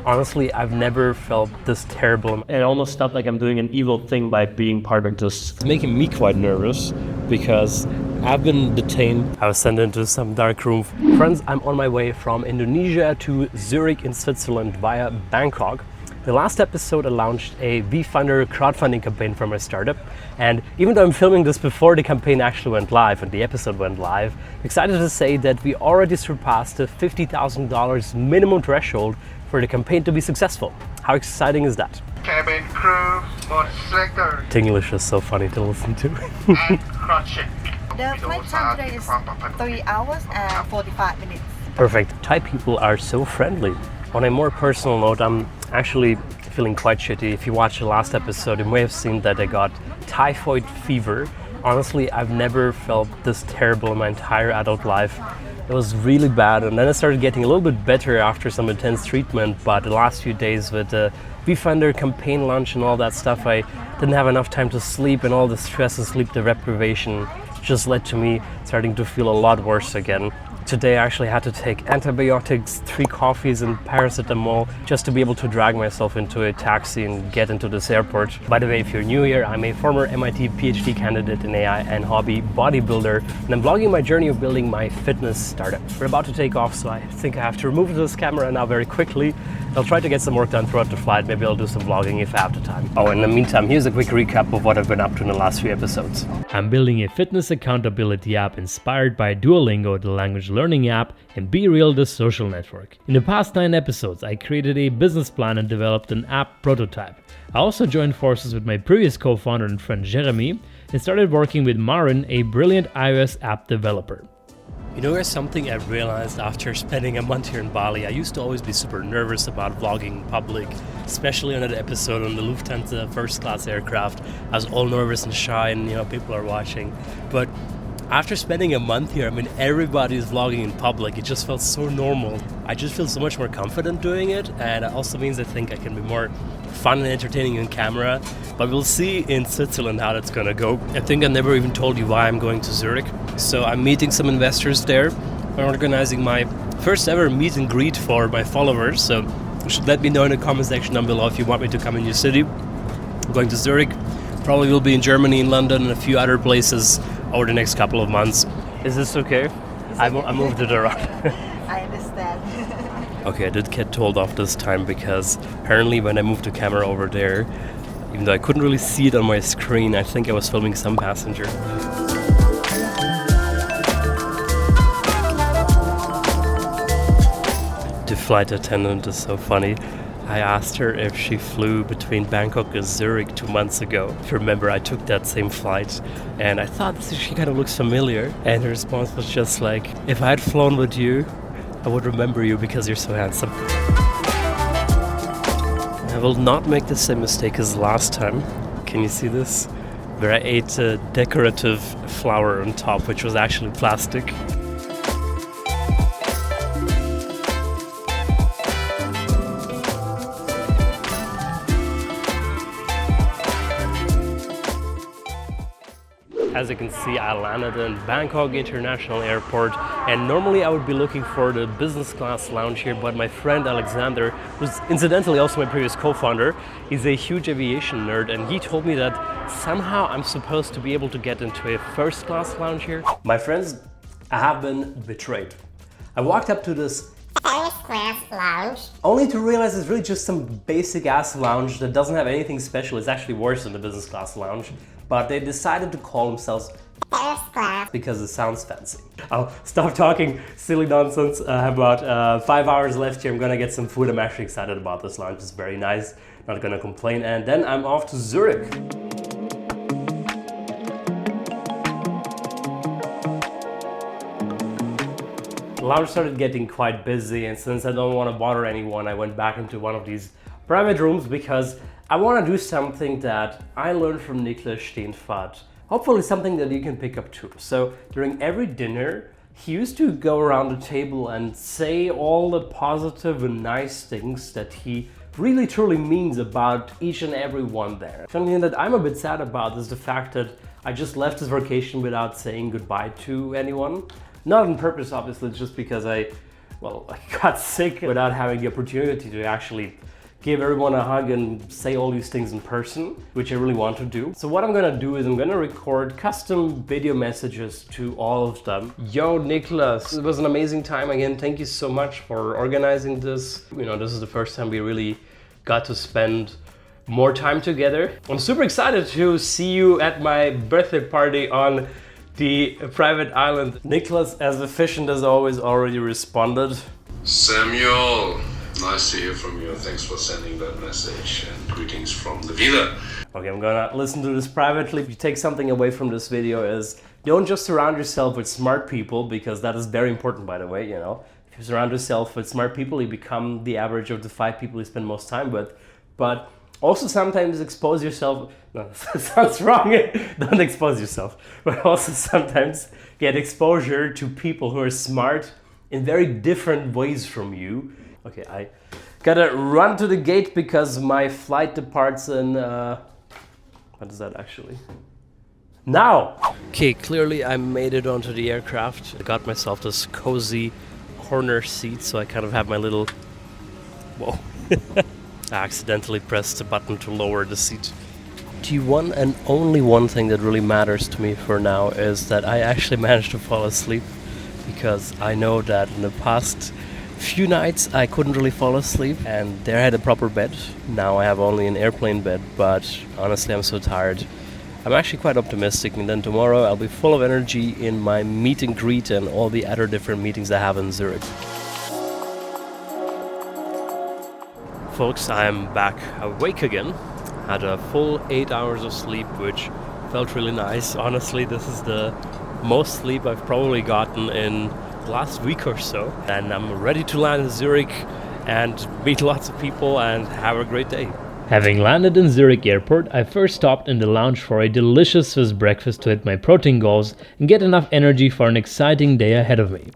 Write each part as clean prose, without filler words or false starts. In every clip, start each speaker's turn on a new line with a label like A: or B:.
A: Honestly, I've never felt this terrible.
B: It almost felt like I'm doing an evil thing by being part of this. It's making me quite nervous because I've been detained.
A: I was sent into some dark room. Friends, I'm on my way from Indonesia to Zurich in Switzerland via Bangkok. The last episode I launched a WeFunder crowdfunding campaign for my startup, and even though I'm filming this before the campaign actually went live and the episode went live, I'm excited to say that we already surpassed the $50,000 minimum threshold for the campaign to be successful. How exciting is that?
C: Cabin crew, Bosch selector,
A: English is so funny to listen to.
C: and crunching.
D: The flight time today is 3 hours and 45 minutes.
A: Perfect. Thai people are so friendly. On a more personal note, I'm actually feeling quite shitty. If you watched the last episode, you may have seen that I got typhoid fever. Honestly, I've never felt this terrible in my entire adult life. It was really bad, and then I started getting a little bit better after some intense treatment, but the last few days with the WeFunder campaign launch and all that stuff, I didn't have enough time to sleep, and all the stress and sleep deprivation just led to me starting to feel a lot worse again. Today I actually had to take antibiotics, 3 coffees and paracetamol just to be able to drag myself into a taxi and get into this airport. By the way, if you're new here, I'm a former MIT PhD candidate in AI and hobby bodybuilder, and I'm vlogging my journey of building my fitness startup. We're about to take off, so I think I have to remove this camera now very quickly. I'll try to get some work done throughout the flight. Maybe I'll do some vlogging if I have the time. Oh, in the meantime, here's a quick recap of what I've been up to in the last few episodes.
B: I'm building a fitness accountability app inspired by Duolingo, the language learning app, and BeReal, the social network. In the past 9 episodes, I created a business plan and developed an app prototype. I also joined forces with my previous co-founder and friend Jeremy and started working with Marin, a brilliant iOS app developer.
A: You know, there's something I realized after spending a month here in Bali. I used to always be super nervous about vlogging in public, especially on that episode on the Lufthansa first class aircraft. I was all nervous and shy, and people are watching. But after spending a month here, everybody's vlogging in public. It just felt so normal. I just feel so much more confident doing it, and it also means I think I can be more fun and entertaining on camera. But we'll see in Switzerland how that's gonna go. I think I never even told you why I'm going to Zurich. So I'm meeting some investors there. I'm organizing my first ever meet and greet for my followers. So you should let me know in the comment section down below if you want me to come in your city. I'm going to Zurich. Probably will be in Germany, in London, and a few other places over the next couple of months. Is this okay? I moved it around.
D: I understand.
A: Okay, I did get told off this time because apparently when I moved the camera over there, even though I couldn't really see it on my screen, I think I was filming some passenger. The flight attendant is so funny. I asked her if she flew between Bangkok and Zurich 2 months ago. If you remember, I took that same flight and I thought she kind of looks familiar. And her response was just like, if I had flown with you, I would remember you because you're so handsome. I will not make the same mistake as last time. Can you see this? Where I ate a decorative flower on top, which was actually plastic. As you can see, I landed in Bangkok International Airport, and normally I would be looking for the business class lounge here, but my friend Alexander, who's incidentally also my previous co-founder, is a huge aviation nerd, and he told me that somehow I'm supposed to be able to get into a first class lounge here. My friends, I have been betrayed. I walked up to this
E: first class lounge
A: only to realize it's really just some basic ass lounge that doesn't have anything special. It's actually worse than the business class lounge, but they decided to call themselves
E: first class
A: because it sounds fancy. I'll stop talking silly nonsense. I have about 5 hours left here. I'm gonna get some food. I'm actually excited about this lounge. It's very nice. Not gonna complain. And then I'm off to Zurich. The lounge started getting quite busy, and since I don't want to bother anyone, I went back into one of these private rooms because I want to do something that I learned from Niklas Steenfahrt. Hopefully something that you can pick up too. So during every dinner, he used to go around the table and say all the positive and nice things that he really truly means about each and every one there. Something that I'm a bit sad about is the fact that I just left this vacation without saying goodbye to anyone. Not on purpose, obviously, just because I well, I got sick without having the opportunity to actually give everyone a hug and say all these things in person, which I really want to do. So what I'm gonna do is I'm gonna record custom video messages to all of them. Yo, Niklas, it was an amazing time again. Thank you so much for organizing this. You know, this is the first time we really got to spend more time together. I'm super excited to see you at my birthday party on the private island. Niklas, as efficient as always, already responded.
F: Samuel, nice to hear from you. Thanks for sending that message and greetings from the villa.
A: Okay, I'm gonna listen to this privately. If you take something away from this video is don't just surround yourself with smart people, because that is very important, by the way, you know. If you surround yourself with smart people, you become the average of the 5 people you spend most time with. But also sometimes expose yourself, no, that sounds wrong, don't expose yourself, but also sometimes get exposure to people who are smart in very different ways from you. Okay, I gotta run to the gate because my flight departs in, what is that actually? Now! Okay, clearly I made it onto the aircraft. I got myself this cozy corner seat, so I kind of have my little, whoa. I accidentally pressed the button to lower the seat. The one and only one thing that really matters to me for now is that I actually managed to fall asleep, because I know that in the past few nights I couldn't really fall asleep, and there I had a proper bed. Now I have only an airplane bed, but honestly I'm so tired. I'm actually quite optimistic, and then tomorrow I'll be full of energy in my meet and greet and all the other different meetings I have in Zurich. Folks, I'm back awake again. Had a full 8 hours of sleep, which felt really nice. Honestly, this is the most sleep I've probably gotten in the last week or so. And I'm ready to land in Zurich and meet lots of people and have a great day.
B: Having landed in Zurich airport, I first stopped in the lounge for a delicious Swiss breakfast to hit my protein goals and get enough energy for an exciting day ahead of me.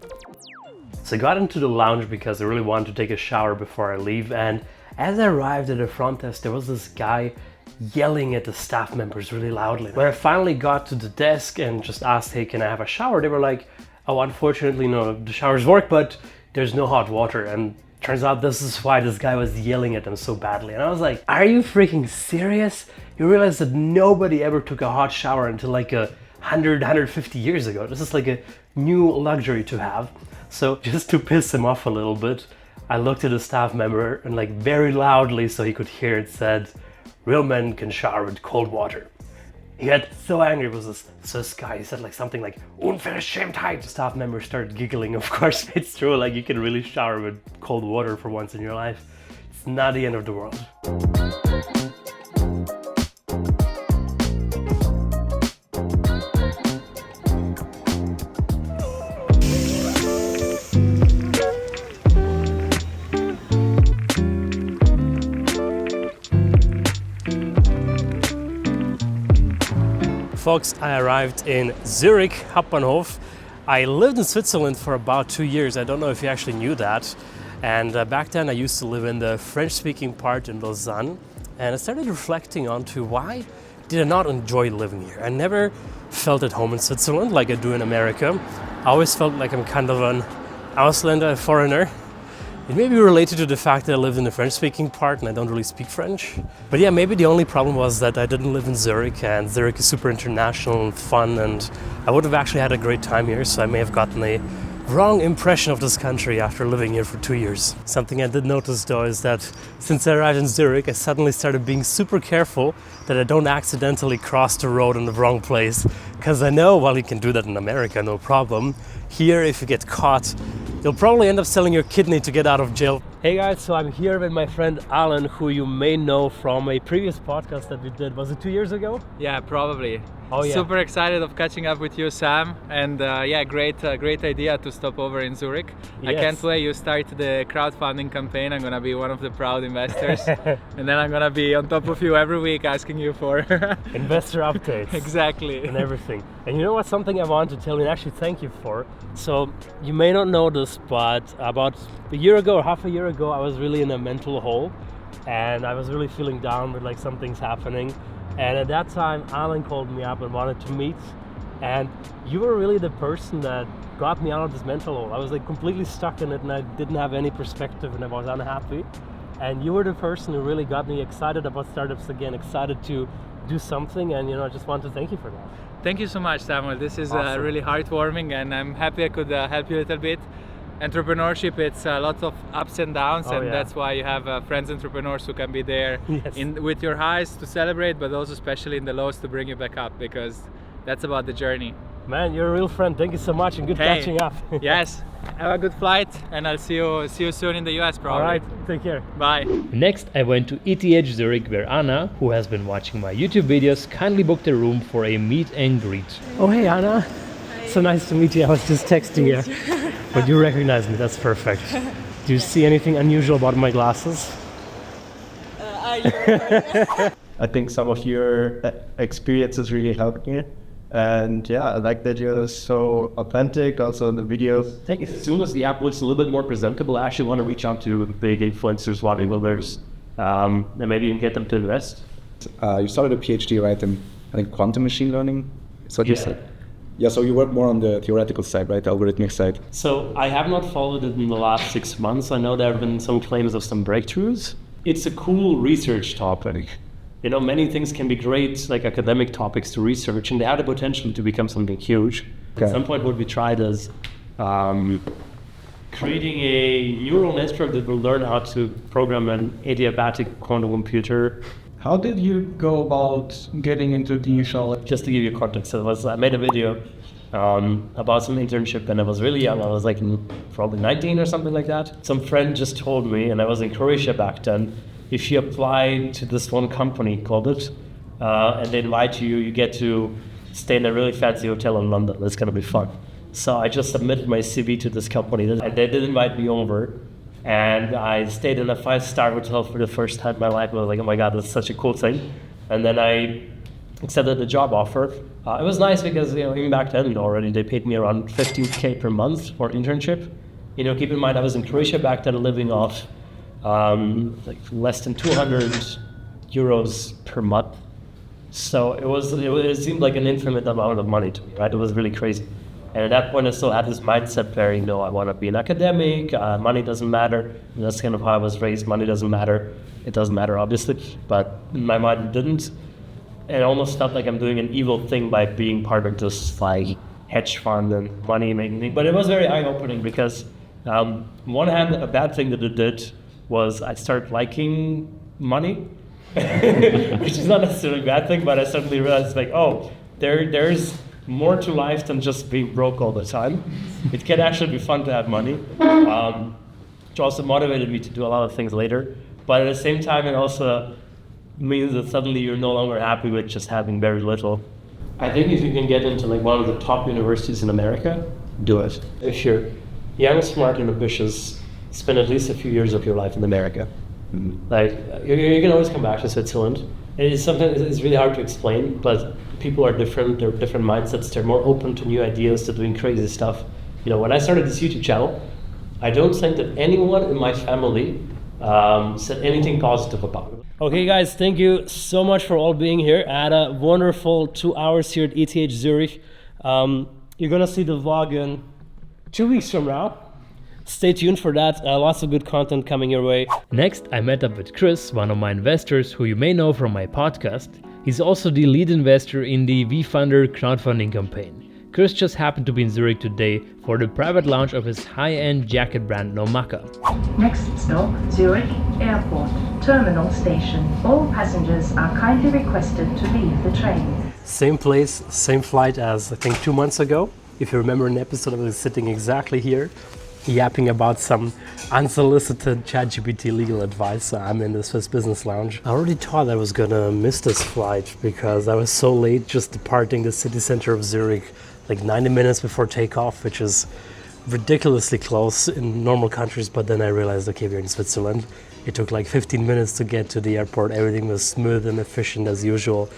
A: So I got into the lounge because I really wanted to take a shower before I leave, and as I arrived at the front desk, there was this guy yelling at the staff members really loudly. When I finally got to the desk and just asked, hey, can I have a shower? They were like, oh, unfortunately, no, the showers work, but there's no hot water. And turns out this is why this guy was yelling at them so badly. And I was like, are you freaking serious? You realize that nobody ever took a hot shower until like 150 years ago. This is like a new luxury to have. So just to piss him off a little bit, I looked at a staff member and like very loudly so he could hear it said, real men can shower with cold water. He got so angry. It was this Swiss guy. He said like something like, Unverschämtheit. The staff member started giggling. Of course, it's true. Like you can really shower with cold water for once in your life. It's not the end of the world. Folks, I arrived in Zurich, Hauptbahnhof. I lived in Switzerland for about 2 years. I don't know if you actually knew that. And back then I used to live in the French-speaking part in Lausanne. And I started reflecting onto why did I not enjoy living here. I never felt at home in Switzerland like I do in America. I always felt like I'm kind of an Ausländer, a foreigner. It may be related to the fact that I lived in the French-speaking part and I don't really speak French. But yeah, maybe the only problem was that I didn't live in Zurich, and Zurich is super international and fun, and I would have actually had a great time here, so I may have gotten a wrong impression of this country after living here for 2 years. Something I did notice though is that since I arrived in Zurich, I suddenly started being super careful that I don't accidentally cross the road in the wrong place. Because I know, well, you can do that in America, no problem. Here, if you get caught, you'll probably end up selling your kidney to get out of jail. Hey guys, so I'm here with my friend Alen, who you may know from a previous podcast that we did. Was it 2 years ago?
G: Yeah, probably.
A: Oh yeah.
G: Super excited of catching up with you, Sam. And yeah, great idea to stop over in Zurich.
A: Yes.
G: I can't wait. You start the crowdfunding campaign. I'm gonna be one of the proud investors, and then I'm gonna be on top of you every week asking you for
A: investor updates.
G: Exactly.
A: And everything. And you know what? Something I wanted to tell you and actually thank you for. So you may not know this, but about a year ago or half a year ago, I was really in a mental hole, and I was really feeling down with like something's happening. And at that time, Alan called me up and wanted to meet. And you were really the person that got me out of this mental hole. I was like completely stuck in it and I didn't have any perspective and I was unhappy. And you were the person who really got me excited about startups again, excited to do something, and I just want to thank you for that.
G: Thank you so much, Samuel. This is
A: Awesome.
G: really heartwarming, and I'm happy I could help you a little bit. Entrepreneurship, it's lots of ups and downs, and that's why you have friends entrepreneurs who can be there with your highs to celebrate, but also especially in the lows to bring you back up, because that's about the journey.
A: Man, you're a real friend. Thank you so much, and good catching up.
G: Yes, have a good flight, and I'll see you soon in the US probably.
A: All right, take care.
G: Bye.
B: Next, I went to ETH Zürich, where Anna, who has been watching my YouTube videos, kindly booked a room for a meet and greet.
A: Oh, hey, Anna. Hi. So nice to meet you. I was just texting you. But you recognize me. That's perfect. Do you see anything unusual about my glasses?
H: I think some of your experiences really helped me. And yeah, I like that you're so authentic also in the videos.
A: I think as soon as the app looks a little bit more presentable, I actually want to reach out to big influencers, bodybuilders, and maybe even get them to invest.
I: You started a PhD, right, in I think quantum machine learning? Is what you said? Yeah, so you work more on the theoretical side, right, the algorithmic side.
A: So I have not followed it in the last 6 months. I know there have been some claims of some breakthroughs. It's a cool research topic. Many things can be great, like academic topics to research, and they have the potential to become something huge.
H: Okay.
A: At some point, what we tried is creating a neural network that will learn how to program an adiabatic quantum computer.
H: How did you go about getting into the show?
A: Just to give you context, I made a video about some internship when I was really young. I was like probably 19 or something like that. Some friend just told me, and I was in Croatia back then, if you apply to this one company called it, and they invite you, you get to stay in a really fancy hotel in London. It's gonna be fun. So I just submitted my CV to this company, and they did invite me over. And I stayed in a 5-star hotel for the first time in my life. I was like, oh my God, that's such a cool thing. And then I accepted the job offer. It was nice because, even back then already, they paid me around 15K per month for internship. Keep in mind, I was in Croatia back then living off like less than 200 euros per month. So it seemed like an infinite amount of money to me, right? It was really crazy. And at that point, I still had this mindset where, I want to be an academic, money doesn't matter. And that's kind of how I was raised. Money doesn't matter. It doesn't matter, obviously, but in my mind, it didn't. And it almost felt like I'm doing an evil thing by being part of this hedge fund and money making thing. But it was very eye-opening because, on one hand, a bad thing that it did was I started liking money, which is not necessarily a bad thing, but I suddenly realized there's more to life than just being broke all the time. It can actually be fun to have money, which also motivated me to do a lot of things later. But at the same time, it also means that suddenly you're no longer happy with just having very little. I think if you can get into one of the top universities in America, do it. If you're young, smart, and ambitious, spend at least a few years of your life in America. You can always come back to Switzerland. It's really hard to explain, but people are different. They're different mindsets. They're more open to new ideas, to doing crazy stuff. When I started this YouTube channel, I don't think that anyone in my family said anything positive about it. Okay, guys, thank you so much for all being here. I had a wonderful 2 hours here at ETH Zurich. You're gonna see the vlog in 2 weeks from now. Stay tuned for that. Lots of good content coming your way.
B: Next, I met up with Chris, one of my investors who you may know from my podcast. He's also the lead investor in the WeFunder crowdfunding campaign. Chris just happened to be in Zurich today for the private launch of his high-end jacket brand Nomaka.
J: Next stop, Zurich Airport, Terminal Station. All passengers are kindly requested to leave the train.
A: Same place, same flight as I think 2 months ago. If you remember an episode, I was sitting exactly here, yapping about some unsolicited ChatGPT legal advice. I'm in the Swiss Business Lounge. I already thought I was gonna miss this flight because I was so late just departing the city center of Zurich, 90 minutes before takeoff, which is ridiculously close in normal countries. But then I realized, okay, we're in Switzerland. It took 15 minutes to get to the airport. Everything was smooth and efficient as usual.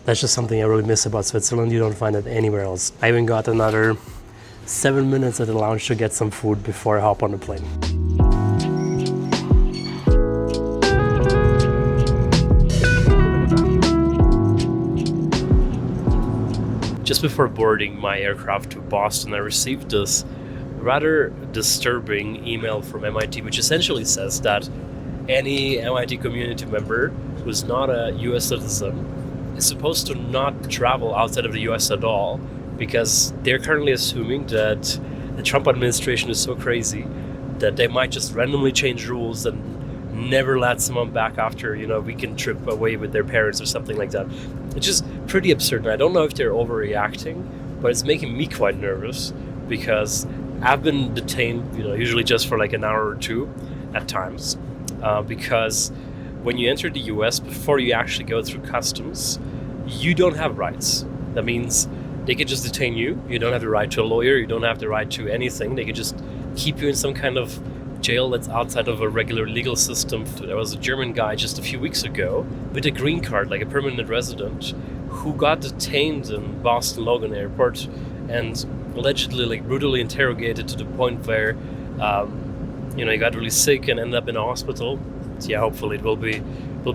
A: That's just something I really miss about Switzerland. You don't find it anywhere else. I even got another 7 minutes at the lounge to get some food before I hop on the plane. just before boarding my aircraft to Boston, I received this rather disturbing email from MIT, which essentially says that any MIT community member who's not a US citizen is supposed to not travel outside of the US at all, because they're currently assuming that the Trump administration is so crazy that they might just randomly change rules and never let someone back after, a weekend trip away with their parents or something like that. It's just pretty absurd. And I don't know if they're overreacting, but it's making me quite nervous because I've been detained, usually just for like an hour or two at times, because when you enter the US, before you actually go through customs, you don't have rights. That means they could just detain you. You don't have the right to a lawyer. You don't have the right to anything. They could just keep you in some kind of jail that's outside of a regular legal system. There was a German guy just a few weeks ago with a green card, like a permanent resident, who got detained in Boston Logan Airport and allegedly brutally interrogated to the point where he got really sick and ended up in a hospital. So yeah, hopefully it will be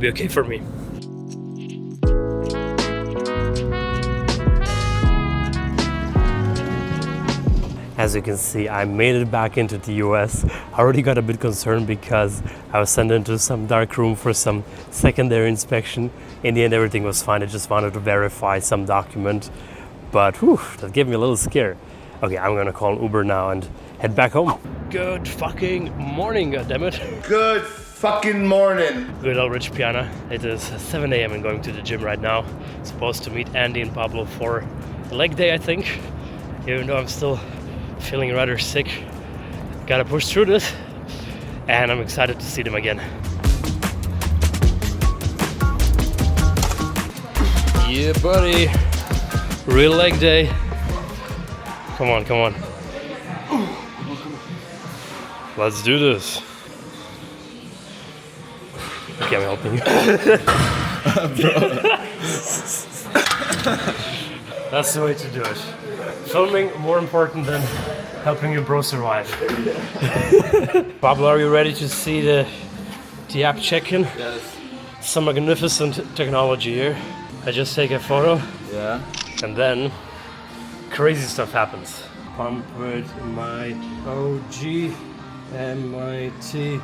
A: okay for me. As you can see, I made it back into the US. I already got a bit concerned because I was sent into some dark room for some secondary inspection. In the end, everything was fine. I just wanted to verify some document. But whew, that gave me a little scare. Okay, I'm gonna call an Uber now and head back home. Good fucking morning, goddammit.
K: Good fucking morning.
A: Good old Rich Piana. It is 7 a.m. and going to the gym right now. Supposed to meet Andy and Pablo for a leg day, I think. Even though I'm still feeling rather sick, gotta push through this, and I'm excited to see them again. Yeah, buddy. Real leg day. Come on. Let's do this. Okay, I'm helping you. That's the way to do it. Filming more important than helping your bro survive. Pablo, are you ready to see the app check-in?
L: Yes.
A: Some magnificent technology here. I just take a photo.
L: Yeah.
A: And then crazy stuff happens. Pump with my OG MIT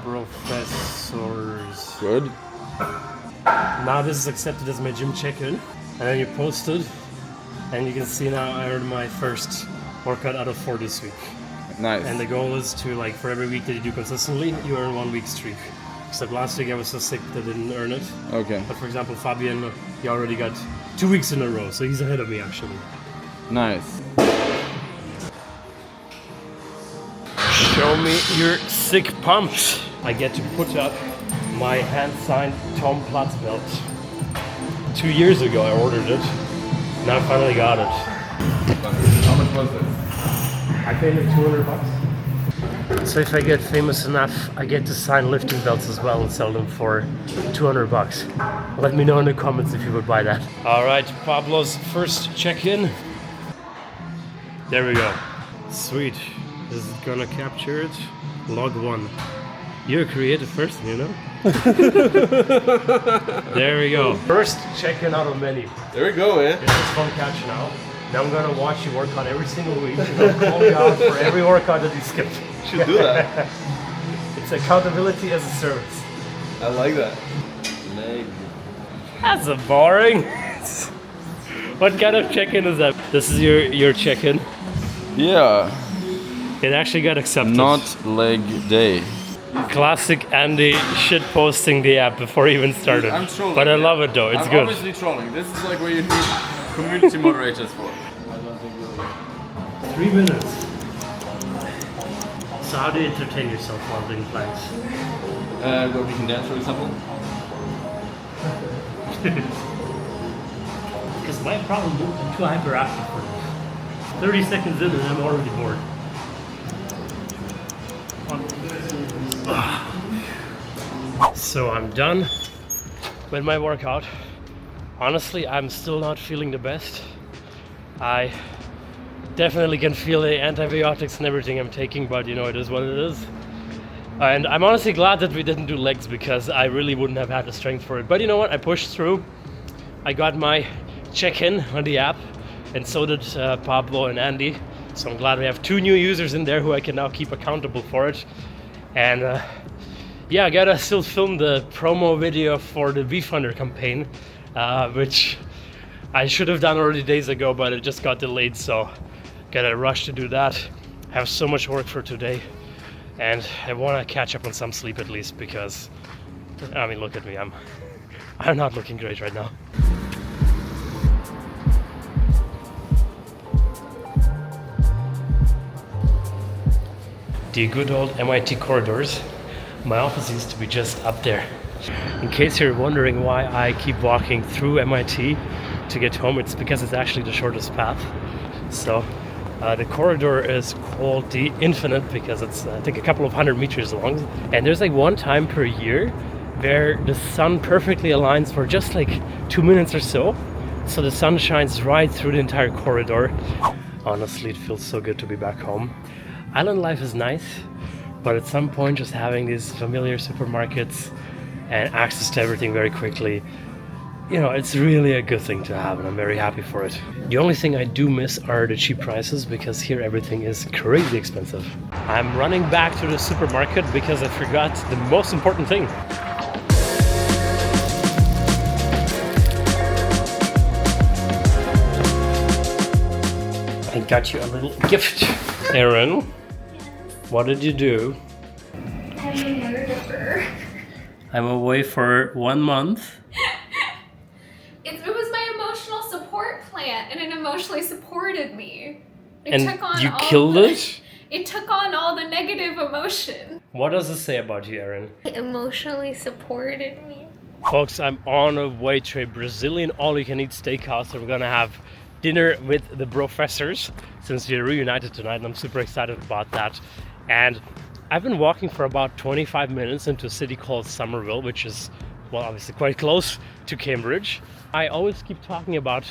A: Brofessors.
L: Good.
A: Now this is accepted as my gym check-in. And then you post it. And you can see now I earned my first workout out of 4 this week.
L: Nice.
A: And the goal is to, like, for every week that you do consistently, you earn 1 week streak. Except last week I was so sick that I didn't earn it.
L: Okay.
A: But for example, Fabian, he already got 2 weeks in a row, so he's ahead of me actually.
L: Nice.
A: Show me your sick pumps. I get to put up my hand-signed Tom Platz belt. 2 years ago I ordered it. Now I finally got it.
L: How much was it?
A: I paid it $200. So if I get famous enough, I get to sign lifting belts as well and sell them for $200. Let me know in the comments if you would buy that. All right, Pablo's first check-in. There we go. Sweet. This is gonna capture it. Log 1. You're a creative person, you know? There we go. First check-in out of menu.
L: There we go, eh?
A: This is fun catch now. Now I'm gonna watch you work out every single week. And I'll call you out for every workout that you skipped.
L: Should do that.
A: It's accountability as a service.
L: I like that. Leg.
A: That's a boring. What kind of check-in is that? This is your check-in.
L: Yeah.
A: It actually got accepted.
L: Not leg day.
A: Classic Andy shit posting the app before he even started.
L: I'm trolling.
A: But I love it though, it's
L: I'm
A: good.
L: obviously trolling. This is like where you need community moderators for.
A: 3 minutes. So how do you entertain yourself while doing planks?
L: Go we can dance, for example.
A: Because my problem is I'm too hyperactive for this. 30 seconds in and I'm already bored. So I'm done with my workout. Honestly, I'm still not feeling the best. I definitely can feel the antibiotics and everything I'm taking, but you know, it is what it is. And I'm honestly glad that we didn't do legs because I really wouldn't have had the strength for it. But you know what? I pushed through. I got my
B: check in on the app, and so did Pablo and Andy. So I'm glad we have 2 new users in there who I can now keep accountable for it. And yeah, I gotta still film the promo video for the WeFunder campaign, which I should have done already days ago, but it just got delayed, so gotta rush to do that. I have so much work for today, and I want to catch up on some sleep at least, because I mean, look at me, I'm not looking great right now. The good old MIT corridors. My office used to be just up there. In case you're wondering why I keep walking through MIT to get home, it's because it's actually the shortest path. So the corridor is called the Infinite because it's I think a couple of 100 meters long, and there's like one time per year where the sun perfectly aligns for just like 2 minutes or so. So the sun shines right through the entire corridor. Honestly, it feels so good to be back home. Island life is nice, but at some point just having these familiar supermarkets and access to everything very quickly, you know, it's really a good thing to have, and I'm very happy for it. The only thing I do miss are the cheap prices, because here everything is crazy expensive. I'm running back to the supermarket because I forgot the most important thing. I got you a little gift, Aaron. What did you do?
M: I'm a murderer.
B: I'm away for 1 month.
M: It was my emotional support plant, and it emotionally supported me. It
B: And
M: took on
B: you
M: all
B: killed
M: the,
B: it?
M: It took on all the negative emotion.
B: What does it say about you, Aaron?
M: It emotionally supported me.
B: Folks, I'm on a way to a Brazilian all-you-can-eat steakhouse, and we're gonna have dinner with the Brofessors since we're reunited tonight, and I'm super excited about that. And I've been walking for about 25 minutes into a city called Somerville, which is, well, obviously quite close to Cambridge. I always keep talking about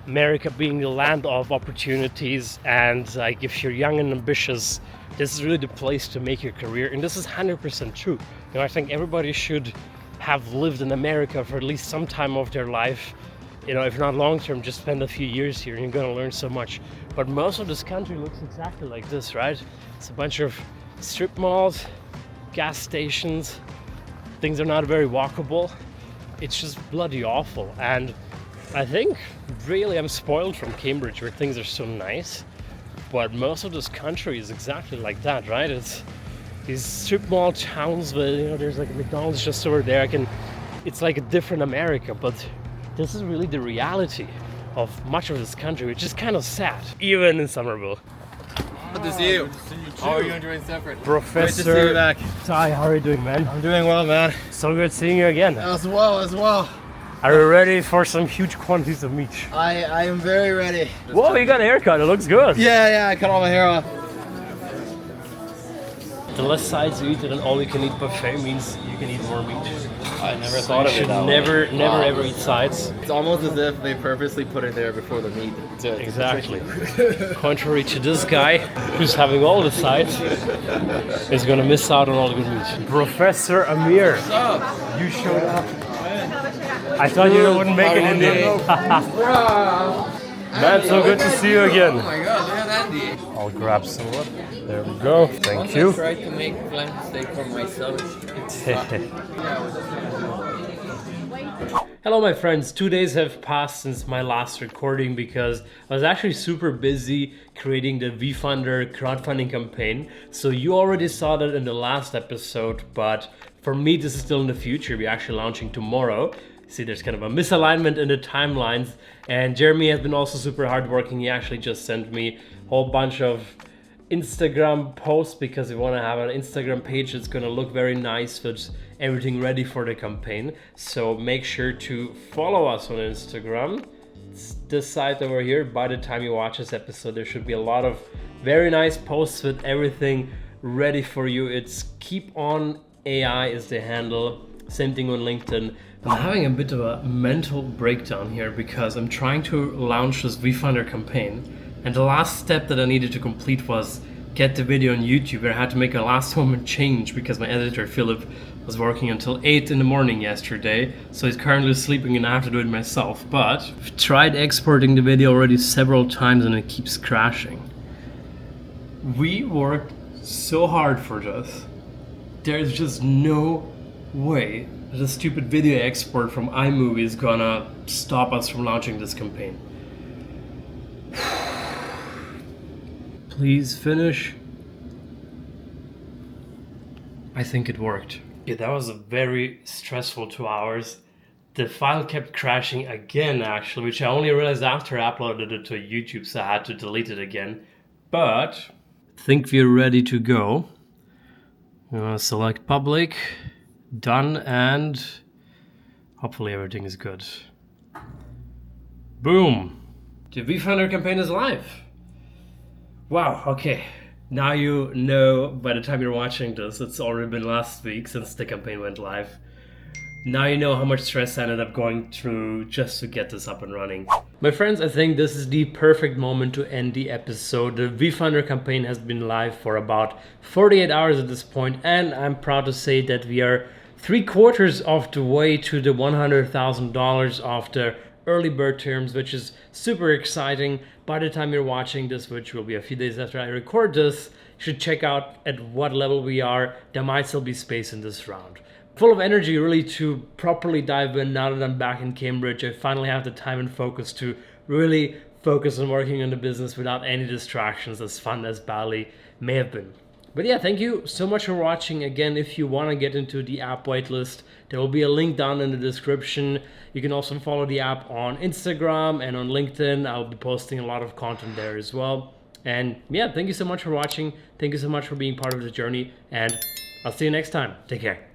B: America being the land of opportunities, and like if you're young and ambitious, this is really the place to make your career, and this is 100% true. You know, I think everybody should have lived in America for at least some time of their life. You know, if not long term, just spend a few years here and you're gonna learn so much. But most of this country looks exactly like this, right? It's a bunch of strip malls, gas stations, things are not very walkable. It's just bloody awful. And I think really I'm spoiled from Cambridge, where things are so nice. But most of this country is exactly like that, right? It's these strip mall towns where, you know, there's like a McDonald's just over there. It's like a different America, but this is really the reality of much of this country, which is kind of sad, even in Somerville.
L: Good to see you.
G: Good to see you too.
L: How are you doing separate?
B: Professor,
G: Great to see you back.
B: Ty, how are you doing, man?
G: I'm doing well, man.
B: So good seeing you again.
L: As well.
B: Are you ready for some huge quantities of meat?
L: I am very ready.
B: Whoa, you got a haircut, it looks good.
L: Yeah, I cut all my hair off.
B: The less sides you eat at an all-you-can-eat buffet means you can eat more meat.
L: I never
B: So
L: thought
B: you
L: of it
B: should
L: that
B: never
L: way.
B: ever eat sides.
L: It's almost as if they purposely put it there before the meat.
B: Exactly. Contrary to this guy, who's having all the sides, is gonna miss out on all the good meat. Professor Amir,
L: What's up?
B: you showed up. I thought you wouldn't make it in there. Man, so good to see you again.
L: Oh my god, look at Andy.
B: I'll grab some more. There we go. Thank you.
L: I tried to make flank steak for myself.
B: Hello my friends, 2 days have passed since my last recording because I was actually super busy creating the WeFunder crowdfunding campaign. So you already saw that in the last episode, but for me this is still in the future. We're actually launching tomorrow. See, there's kind of a misalignment in the timelines, and Jeremy has been also super hardworking. He actually just sent me a whole bunch of Instagram posts because we want to have an Instagram page that's going to look very nice with everything ready for the campaign. So make sure to follow us on Instagram. It's this site over here. By the time you watch this episode, there should be a lot of very nice posts with everything ready for you. It's KEEPON AI is the handle. Same thing on LinkedIn. I'm having a bit of a mental breakdown here because I'm trying to launch this WeFunder campaign, and the last step that I needed to complete was
A: get the video on YouTube. I had to make a last moment change because my editor Philip was working until 8 in the morning yesterday, so he's currently sleeping and I have to do it myself. But I've tried exporting the video already several times and it keeps crashing. We worked so hard for this. There's just no way that a stupid video export from iMovie is gonna stop us from launching this campaign. Please finish. I think it worked. Yeah, that was a very stressful 2 hours. The file kept crashing again, actually, which I only realized after I uploaded it to YouTube, so I had to delete it again. But I think we're ready to go. Select public, done, and hopefully everything is good. Boom! The WeFunder campaign is live. Wow, okay. Now you know, by the time you're watching this, it's already been last week since the campaign went live. Now you know how much stress I ended up going through just to get this up and running. My friends, I think this is the perfect moment to end the episode. The WeFunder campaign has been live for about 48 hours at this point, and I'm proud to say that we are 3/4 of the way to the $100,000 of the early bird terms, which is super exciting. By the time you're watching this, which will be a few days after I record this, you should check out at what level we are. There might still be space in this round. Full of energy really to properly dive in now that I'm back in Cambridge. I finally have the time and focus to really focus on working on the business without any distractions, as fun as Bali may have been. But yeah, thank you so much for watching. Again, if you want to get into the app waitlist, there will be a link down in the description. You can also follow the app on Instagram and on LinkedIn. I'll be posting a lot of content there as well. And yeah, thank you so much for watching. Thank you so much for being part of the journey, and I'll see you next time. Take care.